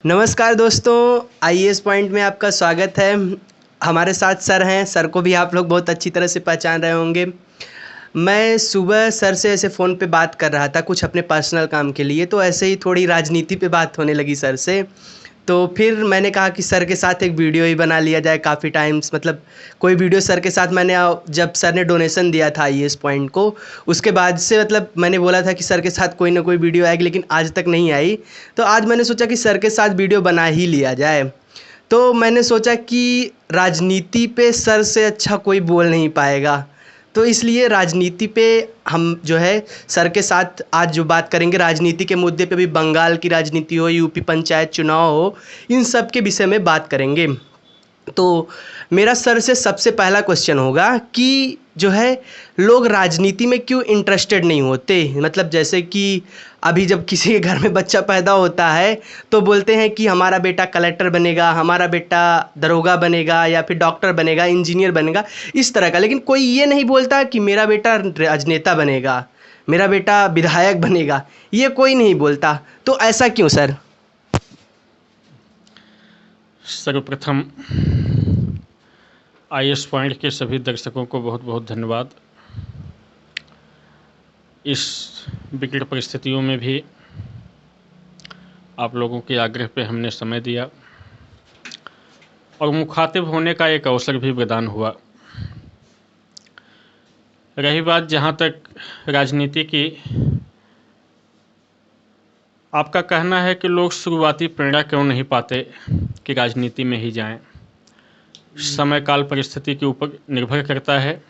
नमस्कार दोस्तों, IAS point में आपका स्वागत है। हमारे साथ सर हैं, सर को भी आप लोग बहुत अच्छी तरह से पहचान रहे होंगे। मैं सुबह सर से ऐसे फ़ोन पे बात कर रहा था कुछ अपने पर्सनल काम के लिए, तो ऐसे ही थोड़ी राजनीति पे बात होने लगी सर से। तो फिर मैंने कहा कि सर के साथ एक वीडियो ही बना लिया जाए। काफ़ी टाइम्स मतलब कोई वीडियो सर के साथ मैंने जब सर ने डोनेशन दिया था आईएएस पॉइंट को, उसके बाद से मतलब मैंने बोला था कि सर के साथ कोई ना कोई वीडियो आएगी, लेकिन आज तक नहीं आई। तो आज मैंने सोचा कि सर के साथ वीडियो बना ही लिया जाए। तो मैंने सोचा कि राजनीति पे सर से अच्छा कोई बोल नहीं पाएगा, तो इसलिए राजनीति पे हम जो है सर के साथ आज जो बात करेंगे राजनीति के मुद्दे पे, भी बंगाल की राजनीति हो, यूपी पंचायत चुनाव हो, इन सब के विषय में बात करेंगे। तो मेरा सर से सबसे पहला क्वेश्चन होगा कि जो है लोग राजनीति में क्यों इंटरेस्टेड नहीं होते। मतलब जैसे कि अभी जब किसी के घर में बच्चा पैदा होता है तो बोलते हैं कि हमारा बेटा कलेक्टर बनेगा, हमारा बेटा दरोगा बनेगा, या फिर डॉक्टर बनेगा, इंजीनियर बनेगा, इस तरह का। लेकिन कोई ये नहीं बोलता कि मेरा बेटा राजनेता बनेगा, मेरा बेटा विधायक बनेगा, ये कोई नहीं बोलता। तो ऐसा क्यों सर? सर्वप्रथम आईएएस पॉइंट के सभी दर्शकों को बहुत बहुत धन्यवाद। इस विकट परिस्थितियों में भी आप लोगों के आग्रह पे हमने समय दिया और मुखातिब होने का एक अवसर भी प्रदान हुआ। रही बात जहाँ तक राजनीति की, आपका कहना है कि लोग शुरुआती प्रेरणा क्यों नहीं पाते कि राजनीति में ही जाएं। समय काल परिस्थिति के ऊपर निर्भर करता है।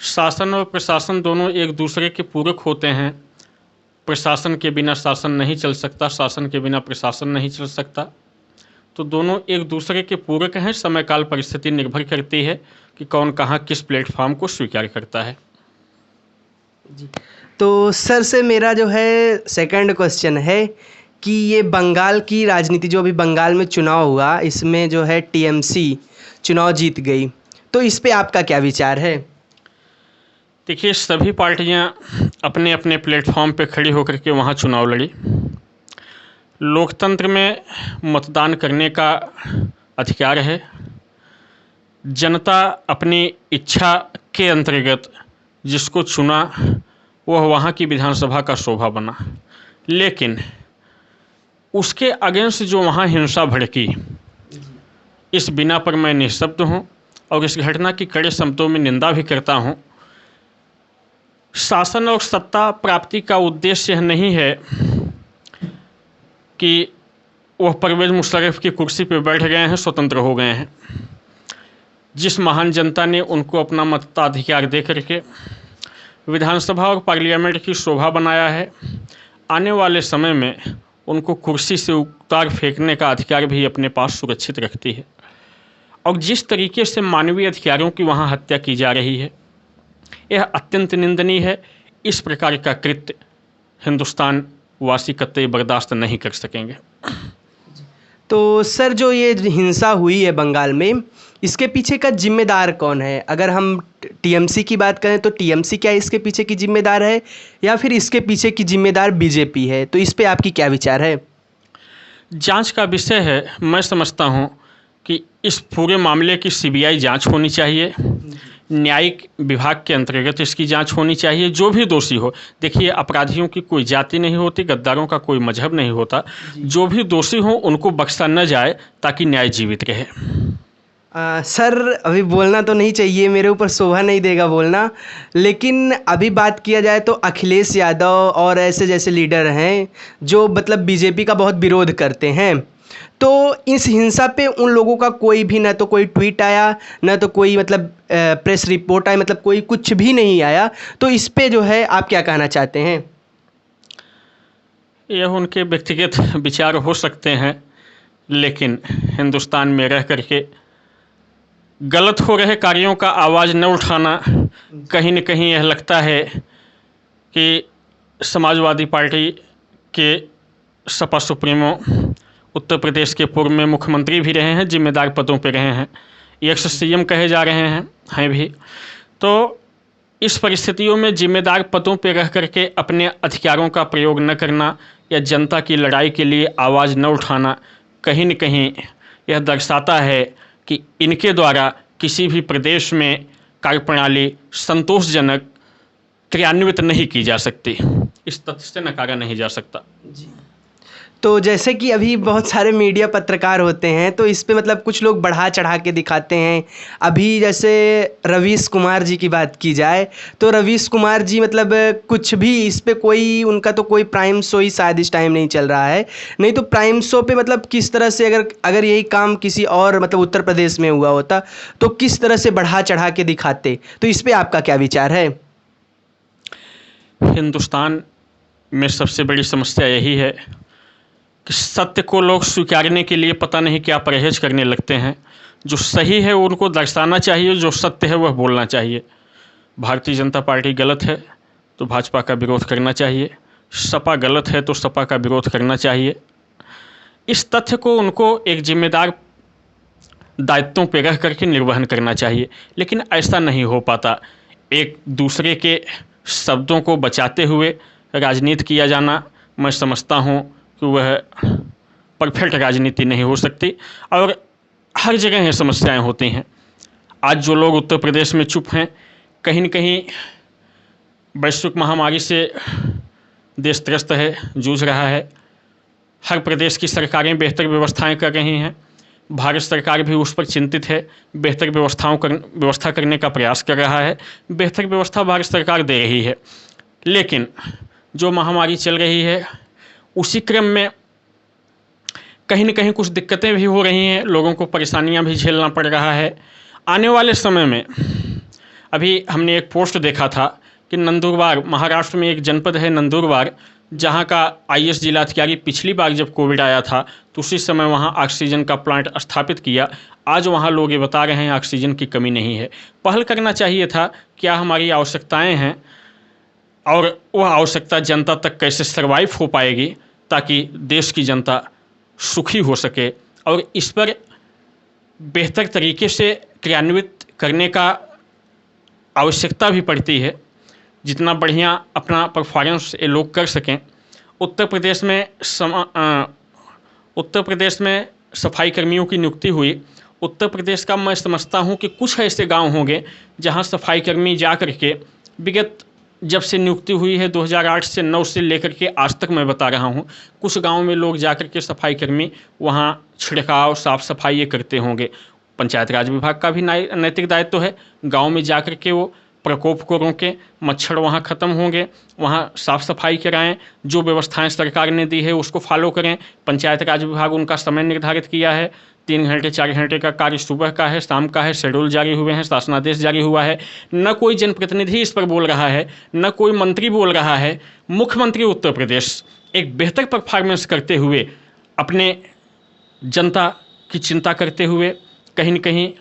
शासन और प्रशासन दोनों एक दूसरे के पूरक होते हैं। प्रशासन के बिना शासन नहीं चल सकता, शासन के बिना प्रशासन नहीं चल सकता। तो दोनों एक दूसरे के पूरक हैं। समय काल परिस्थिति निर्भर करती है कि कौन कहाँ किस प्लेटफॉर्म को स्वीकार करता है। जी, तो सर से मेरा जो है सेकंड क्वेश्चन है कि ये बंगाल की राजनीति, जो अभी बंगाल में चुनाव हुआ, इसमें जो है टीएमसी चुनाव जीत गई, तो इस पे आपका क्या विचार है? देखिए, सभी पार्टियां अपने अपने प्लेटफॉर्म पे खड़ी होकर के वहाँ चुनाव लड़ी। लोकतंत्र में मतदान करने का अधिकार है। जनता अपनी इच्छा के अंतर्गत जिसको चुना वह वहाँ की विधानसभा का शोभा बना। लेकिन उसके अगेंस्ट जो वहाँ हिंसा भड़की, इस बिना पर मैं निःशब्द हूँ और इस घटना की कड़े शब्दों में निंदा भी करता हूँ। शासन और सत्ता प्राप्ति का उद्देश्य यह नहीं है कि वह परवेज़ मुशर्रफ की कुर्सी पर बैठ गए हैं, स्वतंत्र हो गए हैं। जिस महान जनता ने उनको अपना मताधिकार दे करके विधानसभा और पार्लियामेंट की शोभा बनाया है, आने वाले समय में उनको कुर्सी से उतार फेंकने का अधिकार भी अपने पास सुरक्षित रखती है। और जिस तरीके से मानवीय अधिकारों की वहाँ हत्या की जा रही है, यह अत्यंत निंदनीय है। इस प्रकार का कृत्य हिंदुस्तान वासी कतई बर्दाश्त नहीं कर सकेंगे। तो सर, जो ये हिंसा हुई है बंगाल में, इसके पीछे का जिम्मेदार कौन है? अगर हम टीएमसी की बात करें तो टीएमसी क्या इसके पीछे की जिम्मेदार है, या फिर इसके पीछे की जिम्मेदार बीजेपी है? तो इस पे आपकी क्या विचार है? जांच का विषय है। मैं समझता हूं कि इस पूरे मामले की सीबीआई जांच होनी चाहिए। न्यायिक विभाग के अंतर्गत इसकी जांच होनी चाहिए। जो भी दोषी हो, देखिए, अपराधियों की कोई जाति नहीं होती, गद्दारों का कोई मजहब नहीं होता। जो भी दोषी हो उनको बख्शा न जाए ताकि न्याय जीवित रहे। सर, अभी बोलना तो नहीं चाहिए, मेरे ऊपर शोभा नहीं देगा बोलना, लेकिन अभी बात किया जाए तो अखिलेश यादव और ऐसे जैसे लीडर हैं जो मतलब बीजेपी का बहुत विरोध करते हैं। तो इस हिंसा पे उन लोगों का कोई भी, ना तो कोई ट्वीट आया, ना तो कोई मतलब प्रेस रिपोर्ट आई, मतलब कोई कुछ भी नहीं आया। तो इस पे जो है आप क्या कहना चाहते हैं? यह उनके व्यक्तिगत विचार हो सकते हैं, लेकिन हिंदुस्तान में रह करके गलत हो रहे कार्यों का आवाज़ न उठाना, कहीं न कहीं यह लगता है कि समाजवादी पार्टी के सपा सुप्रीमो, उत्तर प्रदेश के पूर्व में मुख्यमंत्री भी रहे हैं, जिम्मेदार पदों पर रहे हैं, एक्स सीएम कहे जा रहे हैं भी। तो इस परिस्थितियों में जिम्मेदार पदों पर रह करके अपने अधिकारों का प्रयोग न करना या जनता की लड़ाई के लिए आवाज़ न उठाना कहीं न कहीं यह दर्शाता है कि इनके द्वारा किसी भी प्रदेश में कार्यप्रणाली संतोषजनक क्रियान्वित नहीं की जा सकती। इस तथ्य से नकारा नहीं जा सकता। जी। तो जैसे कि अभी बहुत सारे मीडिया पत्रकार होते हैं, तो इस पे मतलब कुछ लोग बढ़ा चढ़ा के दिखाते हैं। अभी जैसे रवीश कुमार जी की बात की जाए, तो रवीश कुमार जी मतलब कुछ भी इस पे कोई उनका तो कोई प्राइम शो ही शायद इस टाइम नहीं चल रहा है। नहीं तो प्राइम शो पे मतलब किस तरह से अगर यही काम किसी और मतलब उत्तर प्रदेश में हुआ होता तो किस तरह से बढ़ा चढ़ा के दिखाते। तो इस पे आपका क्या विचार है? हिंदुस्तान में सबसे बड़ी समस्या यही है कि सत्य को लोग स्वीकारने के लिए पता नहीं क्या परहेज करने लगते हैं। जो सही है उनको दर्शाना चाहिए, जो सत्य है वह बोलना चाहिए। भारतीय जनता पार्टी गलत है तो भाजपा का विरोध करना चाहिए, सपा गलत है तो सपा का विरोध करना चाहिए। इस तथ्य को उनको एक जिम्मेदार दायित्वों पर रह करके निर्वहन करना चाहिए, लेकिन ऐसा नहीं हो पाता। एक दूसरे के शब्दों को बचाते हुए राजनीति किया जाना, मैं समझता हूँ कि वह परफेक्ट राजनीति नहीं हो सकती और हर जगह ये समस्याएं होती हैं। आज जो लोग उत्तर प्रदेश में चुप हैं, कहीं न कहीं वैश्विक महामारी से देश त्रस्त है, जूझ रहा है। हर प्रदेश की सरकारें बेहतर व्यवस्थाएं कर रही हैं, भारत सरकार भी उस पर चिंतित है, बेहतर व्यवस्था करने का प्रयास कर रहा है। बेहतर व्यवस्था भारत सरकार दे रही है, लेकिन जो महामारी चल रही है उसी क्रम में कहीं न कहीं कुछ दिक्कतें भी हो रही हैं, लोगों को परेशानियां भी झेलना पड़ रहा है। आने वाले समय में अभी हमने एक पोस्ट देखा था कि नंदुरबार, महाराष्ट्र में एक जनपद है नंदुरबार, जहां का आईएएस जिलाधिकारी पिछली बार जब कोविड आया था तो उसी समय वहां ऑक्सीजन का प्लांट स्थापित किया। आज वहां लोग ये बता रहे हैं ऑक्सीजन की कमी नहीं है। पहल करना चाहिए था, क्या हमारी आवश्यकताएं हैं और वह आवश्यकता जनता तक कैसे सर्वाइव हो पाएगी ताकि देश की जनता सुखी हो सके, और इस पर बेहतर तरीके से क्रियान्वित करने का आवश्यकता भी पड़ती है। जितना बढ़िया अपना परफॉर्मेंस ये लोग कर सकें। उत्तर प्रदेश में सफाई कर्मियों की नियुक्ति हुई। उत्तर प्रदेश का मैं समझता हूँ कि कुछ ऐसे गांव होंगे जहां सफाई कर्मी जा कर के विगत जब से नियुक्ति हुई है 2008 से 9 से लेकर के आज तक मैं बता रहा हूँ, कुछ गांव में लोग जाकर के सफाई कर्मी वहाँ छिड़काव साफ सफाई ये करते होंगे। पंचायत राज विभाग का भी नैतिक दायित्व है, गांव में जाकर के वो प्रकोप को रोकें, मच्छर वहाँ ख़त्म होंगे, वहाँ साफ़ सफाई कराएं, जो व्यवस्थाएं सरकार ने दी है उसको फॉलो करें। पंचायत राज विभाग उनका समय निर्धारित किया है, 3 घंटे 4 घंटे का कार्य सुबह का है, शाम का है, शेड्यूल जारी हुए हैं, शासनादेश जारी हुआ है। न कोई जनप्रतिनिधि इस पर बोल रहा है, न कोई मंत्री बोल रहा है। मुख्यमंत्री उत्तर प्रदेश एक बेहतर परफॉर्मेंस करते हुए, अपने जनता की चिंता करते हुए कहीं न कहीं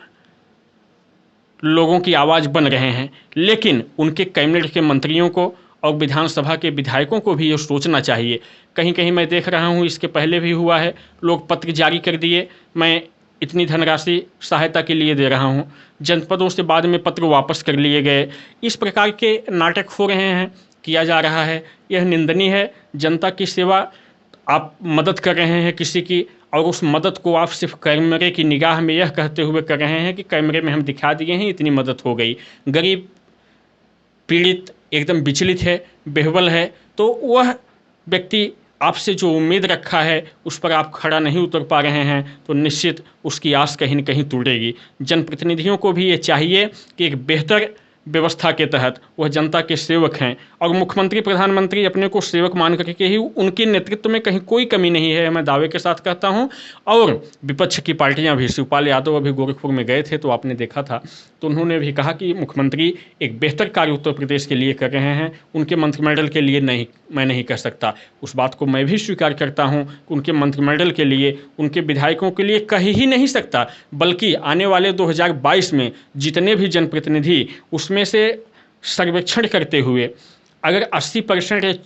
लोगों की आवाज़ बन रहे हैं, लेकिन उनके कैबिनेट के मंत्रियों को और विधानसभा के विधायकों को भी ये सोचना चाहिए। कहीं कहीं मैं देख रहा हूँ, इसके पहले भी हुआ है, लोग पत्र जारी कर दिए, मैं इतनी धनराशि सहायता के लिए दे रहा हूँ, जनपदों से बाद में पत्र वापस कर लिए गए। इस प्रकार के नाटक हो रहे हैं, किया जा रहा है, यह निंदनीय है। जनता की सेवा आप मदद कर रहे हैं किसी की, और उस मदद को आप सिर्फ कैमरे की निगाह में यह कहते हुए कर रहे हैं कि कैमरे में हम दिखा दिए हैं, इतनी मदद हो गई। गरीब पीड़ित एकदम विचलित है, बेहवल है, तो वह व्यक्ति आपसे जो उम्मीद रखा है उस पर आप खड़ा नहीं उतर पा रहे हैं, तो निश्चित उसकी आस कहीं न कहीं टूटेगी। जनप्रतिनिधियों को भी ये चाहिए कि एक बेहतर व्यवस्था के तहत वह जनता के सेवक हैं, और मुख्यमंत्री प्रधानमंत्री अपने को सेवक मान करके ही, उनके नेतृत्व में कहीं कोई कमी नहीं है, मैं दावे के साथ कहता हूं। और विपक्ष की पार्टियां भी, शिवपाल यादव अभी गोरखपुर में गए थे तो आपने देखा था, तो उन्होंने भी कहा कि मुख्यमंत्री एक बेहतर कार्य उत्तर प्रदेश के लिए कर रहे हैं, उनके मंत्रिमंडल के लिए नहीं, मैं नहीं कह सकता। उस बात को मैं भी स्वीकार करता हूँ कि उनके मंत्रिमंडल के लिए, उनके विधायकों के लिए कह ही नहीं सकता, बल्कि आने वाले 2022 में जितने भी जनप्रतिनिधि उसमें से सर्वेक्षण करते हुए अगर 80%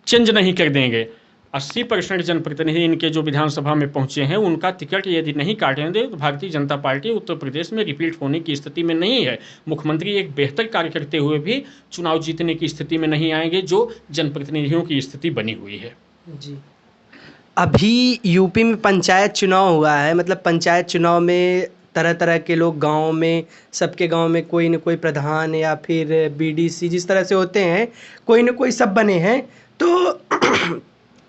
चेंज नहीं कर देंगे 80% जनप्रतिनिधि इनके जो विधानसभा में पहुंचे हैं, उनका टिकट यदि नहीं काटेंगे तो भारतीय जनता पार्टी उत्तर प्रदेश में रिपीट होने की स्थिति में नहीं है। मुख्यमंत्री एक बेहतर कार्य करते हुए भी चुनाव जीतने की स्थिति में नहीं आएंगे, जो जनप्रतिनिधियों की स्थिति बनी हुई है। जी। अभी यूपी में पंचायत चुनाव हुआ है, मतलब पंचायत चुनाव में तरह तरह के लोग गाँव में, सबके गाँव में कोई न कोई प्रधान या फिर बीडीसी जिस तरह से होते हैं, कोई न कोई सब बने हैं। तो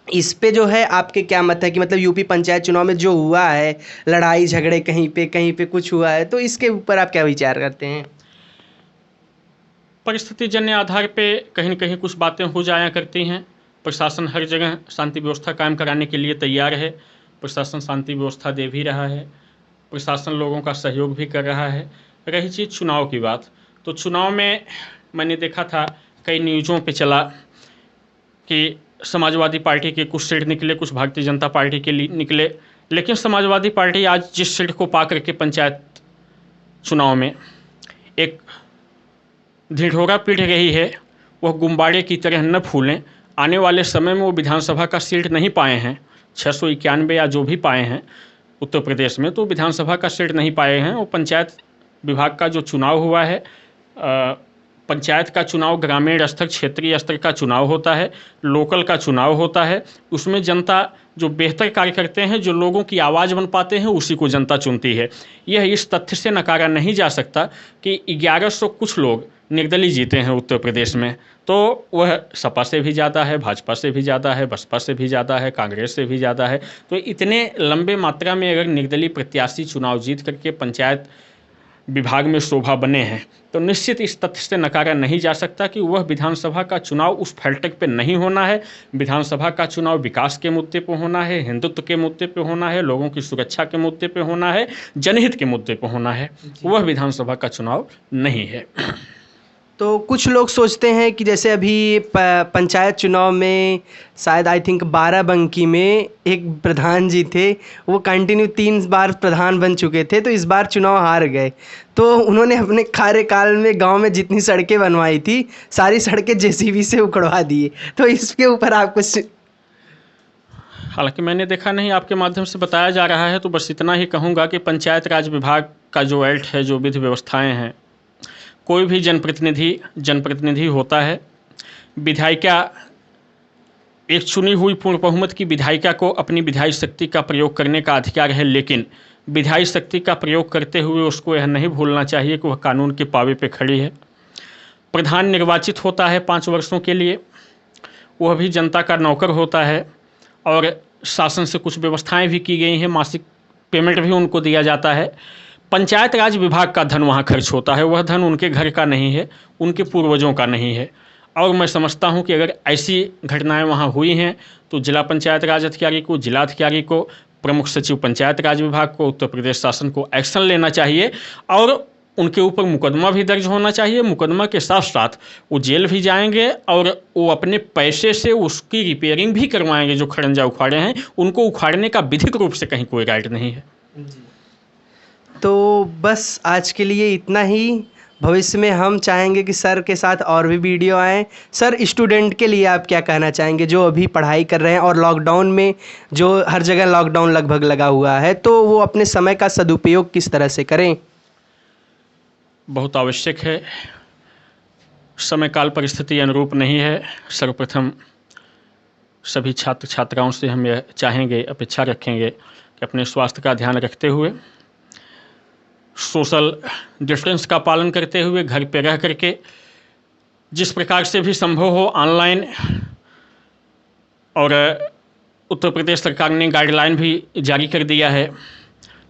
इस पे जो है आपके क्या मत है कि मतलब यूपी पंचायत चुनाव में जो हुआ है, लड़ाई झगड़े कहीं पे कुछ हुआ है, तो इसके ऊपर आप क्या विचार करते हैं? परिस्थितिजन्य आधार पे कहीं न कहीं कुछ बातें हो जाया करती हैं। प्रशासन हर जगह शांति व्यवस्था कायम कराने के लिए तैयार है। प्रशासन शांति व्यवस्था दे भी रहा है, प्रशासन लोगों का सहयोग भी कर रहा है। रही चीज़ चुनाव की बात, तो चुनाव में मैंने देखा था कई न्यूज़ों पे चला कि समाजवादी पार्टी के कुछ सीट निकले, कुछ भारतीय जनता पार्टी के लिए निकले, लेकिन समाजवादी पार्टी आज जिस सीट को पा करके पंचायत चुनाव में एक ढिढोरा पीट रही है, वह गुब्बारे की तरह न फूलें। आने वाले समय में वो विधानसभा का सीट नहीं पाए हैं, 691 या जो भी पाए हैं उत्तर प्रदेश में, तो विधानसभा का सीट नहीं पाए हैं। और पंचायत विभाग का जो चुनाव हुआ है, पंचायत का चुनाव ग्रामीण स्तर, क्षेत्रीय स्तर का चुनाव होता है, लोकल का चुनाव होता है। उसमें जनता जो बेहतर कार्य करते हैं, जो लोगों की आवाज़ बन पाते हैं, उसी को जनता चुनती है। यह इस तथ्य से नकारा नहीं जा सकता कि 1100 कुछ लोग निर्दलीय जीते हैं उत्तर प्रदेश में, तो वह सपा से भी ज़्यादा है, भाजपा से भी ज़्यादा है, बसपा से भी ज़्यादा है, कांग्रेस से भी ज़्यादा है। तो इतने लंबे मात्रा में अगर निर्दलीय प्रत्याशी चुनाव जीत करके पंचायत विभाग में शोभा बने हैं, तो निश्चित इस तथ्य से नकारा नहीं जा सकता कि वह विधानसभा का चुनाव उस फैल्टक पे नहीं होना है। विधानसभा का चुनाव विकास के मुद्दे पे होना है, हिंदुत्व के मुद्दे पे होना है, लोगों की सुरक्षा के मुद्दे पे होना है, जनहित के मुद्दे पे होना है। वह विधानसभा का चुनाव नहीं है। तो कुछ लोग सोचते हैं कि जैसे अभी पंचायत चुनाव में शायद आई थिंक बाराबंकी में एक प्रधान जी थे, वो कंटिन्यू 3 बार प्रधान बन चुके थे, तो इस बार चुनाव हार गए। तो उन्होंने अपने कार्यकाल में गांव में जितनी सड़कें बनवाई थी, सारी सड़कें जेसीबी से उखड़वा दिए। तो इसके ऊपर आप कुछ? हालांकि मैंने देखा नहीं, आपके माध्यम से बताया जा रहा है, तो बस इतना ही कहूँगा कि पंचायत राज विभाग का जो एक्ट है, जो विधि व्यवस्थाएँ हैं, कोई भी जनप्रतिनिधि होता है, विधायिका एक चुनी हुई पूर्ण बहुमत की विधायिका को अपनी विधायी शक्ति का प्रयोग करने का अधिकार है, लेकिन विधायी शक्ति का प्रयोग करते हुए उसको यह नहीं भूलना चाहिए कि वह कानून के पावे पे खड़ी है। प्रधान निर्वाचित होता है 5 वर्षों के लिए, वह भी जनता का नौकर होता है, और शासन से कुछ व्यवस्थाएं भी की गई हैं, मासिक पेमेंट भी उनको दिया जाता है। पंचायत राज विभाग का धन वहाँ खर्च होता है, वह धन उनके घर का नहीं है, उनके पूर्वजों का नहीं है। और मैं समझता हूँ कि अगर ऐसी घटनाएं वहाँ हुई हैं तो जिला पंचायत राज अधिकारी को, जिला अधिकारी को, प्रमुख सचिव पंचायत राज विभाग को, उत्तर प्रदेश शासन को एक्शन लेना चाहिए और उनके ऊपर मुकदमा भी दर्ज होना चाहिए। मुकदमा के साथ साथ वो जेल भी जाएंगे और वो अपने पैसे से उसकी रिपेयरिंग भी करवाएंगे। जो खड़ंजा उखाड़े हैं, उनको उखाड़ने का विधिक रूप से कहीं कोई राइट नहीं है। तो बस आज के लिए इतना ही। भविष्य में हम चाहेंगे कि सर के साथ और भी वीडियो आएँ। सर, स्टूडेंट के लिए आप क्या कहना चाहेंगे जो अभी पढ़ाई कर रहे हैं और लॉकडाउन में, जो हर जगह लॉकडाउन लगभग लगा हुआ है, तो वो अपने समय का सदुपयोग किस तरह से करें? बहुत आवश्यक है, समय काल परिस्थिति अनुरूप नहीं है। सर्वप्रथम सभी छात्र छात्राओं से हम यह चाहेंगे, अपेक्षा रखेंगे कि अपने स्वास्थ्य का ध्यान रखते हुए, सोशल डिस्टेंस का पालन करते हुए, घर पे रह करके जिस प्रकार से भी संभव हो ऑनलाइन, और उत्तर प्रदेश सरकार ने गाइडलाइन भी जारी कर दिया है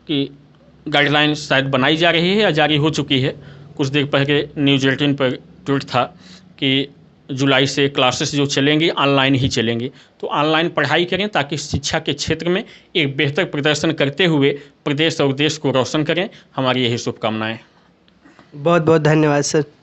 कि गाइडलाइन शायद बनाई जा रही है या जारी हो चुकी है। कुछ देर पहले न्यूज़ 18 पर ट्वीट था कि जुलाई से क्लासेस जो चलेंगी ऑनलाइन ही चलेंगी। तो ऑनलाइन पढ़ाई करें ताकि शिक्षा के क्षेत्र में एक बेहतर प्रदर्शन करते हुए प्रदेश और देश को रोशन करें। हमारी यही शुभकामनाएं। बहुत बहुत धन्यवाद सर।